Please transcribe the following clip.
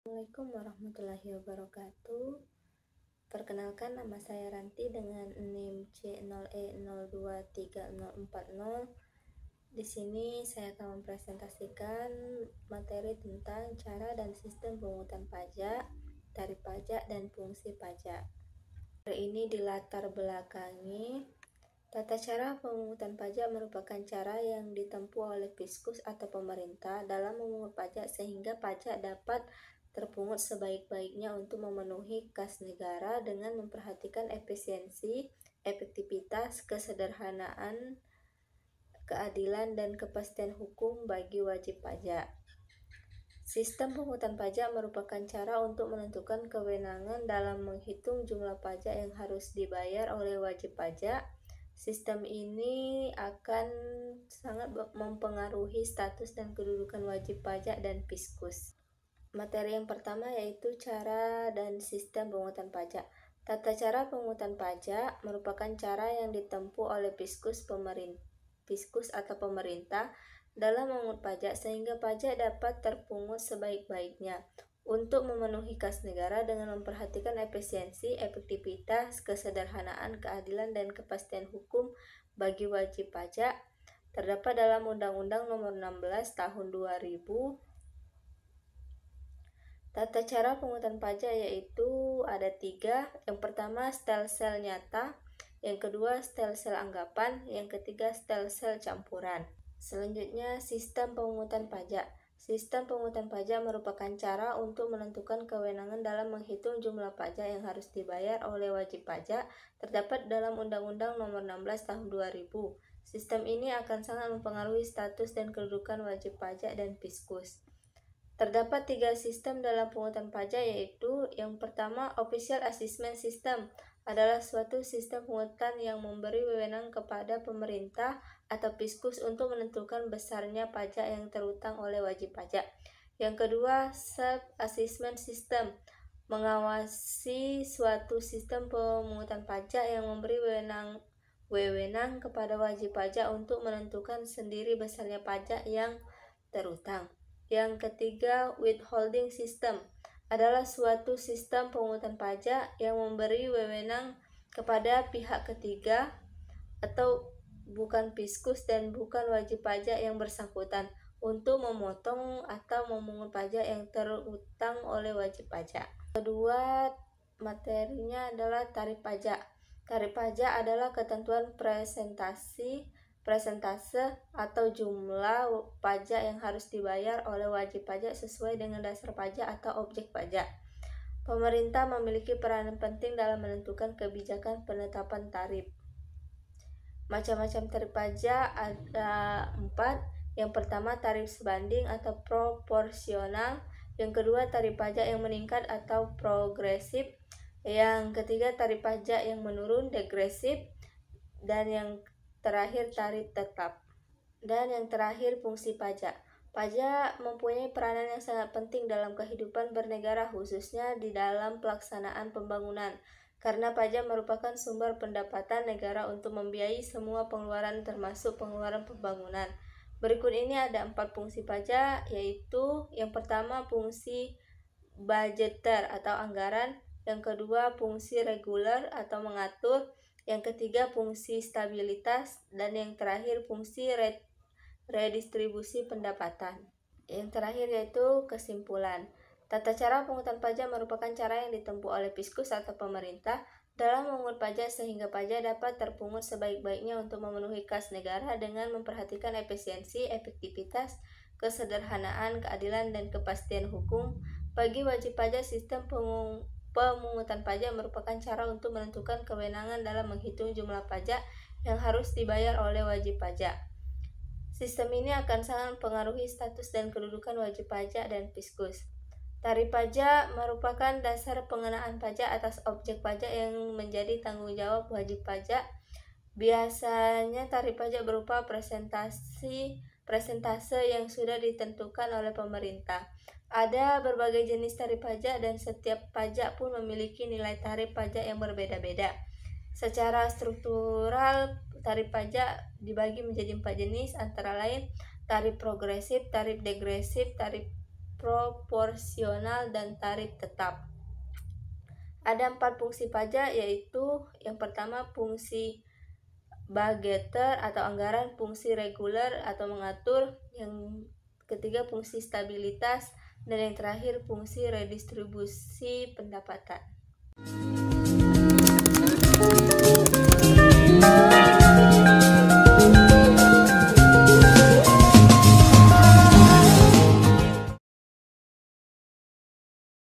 Assalamualaikum warahmatullahi wabarakatuh. Perkenalkan, nama saya Ranti dengan NIM C0E023040. Di sini saya akan mempresentasikan materi tentang cara dan sistem pemungutan pajak, tarif pajak, dan fungsi pajak. Materi ini dilatar belakangi tata cara pemungutan pajak merupakan cara yang ditempuh oleh Fiskus atau pemerintah dalam memungut pajak sehingga pajak dapat terpungut sebaik-baiknya untuk memenuhi kas negara dengan memperhatikan efisiensi, efektivitas, kesederhanaan, keadilan, dan kepastian hukum bagi wajib pajak. Sistem pemungutan pajak merupakan cara untuk menentukan kewenangan dalam menghitung jumlah pajak yang harus dibayar oleh wajib pajak. Sistem ini akan sangat mempengaruhi status dan kedudukan wajib pajak dan Fiskus. Materi yang pertama yaitu cara dan sistem pemungutan pajak. Tata cara pemungutan pajak merupakan cara yang ditempuh oleh Fiskus atau pemerintah dalam memungut pajak sehingga pajak dapat terpungut sebaik-baiknya untuk memenuhi kas negara dengan memperhatikan efisiensi, efektivitas, kesederhanaan, keadilan, dan kepastian hukum bagi wajib pajak terdapat dalam Undang-Undang Nomor 16 Tahun 2000. Tata cara pemungutan pajak yaitu ada 3. Yang pertama, stelsel nyata. Yang kedua, stelsel anggapan. Yang ketiga, stelsel campuran. Selanjutnya, sistem pemungutan pajak. Sistem pemungutan pajak merupakan cara untuk menentukan kewenangan dalam menghitung jumlah pajak yang harus dibayar oleh wajib pajak terdapat dalam Undang-Undang Nomor 16 Tahun 2000. Sistem ini akan sangat mempengaruhi status dan kedudukan wajib pajak dan Fiskus. Terdapat 3 sistem dalam pemungutan pajak yaitu yang pertama, Official Assessment System adalah suatu sistem pemungutan yang memberi wewenang kepada pemerintah atau Fiskus untuk menentukan besarnya pajak yang terutang oleh wajib pajak. Yang kedua, Self-Assessment System mengawasi suatu sistem pemungutan pajak yang memberi wewenang kepada wajib pajak untuk menentukan sendiri besarnya pajak yang terutang. Yang ketiga, withholding system adalah suatu sistem pemungutan pajak yang memberi wewenang kepada pihak ketiga atau bukan Fiskus dan bukan wajib pajak yang bersangkutan untuk memotong atau memungut pajak yang terutang oleh wajib pajak. Kedua, materinya adalah tarif pajak. Tarif pajak adalah ketentuan presentase atau jumlah pajak yang harus dibayar oleh wajib pajak sesuai dengan dasar pajak atau objek pajak. Pemerintah memiliki peranan penting dalam menentukan kebijakan penetapan tarif. Macam-macam tarif pajak ada 4. Yang pertama, tarif sebanding atau proporsional. Yang kedua, tarif pajak yang meningkat atau progresif. Yang ketiga, tarif pajak yang menurun, degresif. Dan yang terakhir, tarif tetap. Dan yang terakhir, fungsi pajak. Pajak mempunyai peranan yang sangat penting dalam kehidupan bernegara, khususnya di dalam pelaksanaan pembangunan, karena pajak merupakan sumber pendapatan negara untuk membiayai semua pengeluaran termasuk pengeluaran pembangunan. Berikut ini ada 4 fungsi pajak, yaitu yang pertama, fungsi budgeter atau anggaran. Yang kedua, fungsi reguler atau mengatur. Yang ketiga, fungsi stabilitas. Dan yang terakhir, fungsi redistribusi pendapatan. Yang terakhir yaitu kesimpulan. Tata cara pemungutan pajak merupakan cara yang ditempuh oleh Fiskus atau pemerintah dalam memungut pajak sehingga pajak dapat terpungut sebaik-baiknya untuk memenuhi kas negara dengan memperhatikan efisiensi, efektivitas, kesederhanaan, keadilan, dan kepastian hukum. Bagi wajib pajak, sistem pemungutan pajak merupakan cara untuk menentukan kewenangan dalam menghitung jumlah pajak yang harus dibayar oleh wajib pajak. Sistem ini akan sangat mempengaruhi status dan kedudukan wajib pajak dan Fiskus. Tarif pajak merupakan dasar pengenaan pajak atas objek pajak yang menjadi tanggung jawab wajib pajak. Biasanya tarif pajak berupa presentase yang sudah ditentukan oleh pemerintah. Ada berbagai jenis tarif pajak dan setiap pajak pun memiliki nilai tarif pajak yang berbeda-beda. Secara struktural, tarif pajak dibagi menjadi 4 jenis, antara lain tarif progresif, tarif degresif, tarif proporsional, dan tarif tetap. Ada 4 fungsi pajak, yaitu yang pertama fungsi budgeter atau anggaran, fungsi reguler atau mengatur, yang ketiga fungsi stabilitas, dan yang terakhir fungsi redistribusi pendapatan.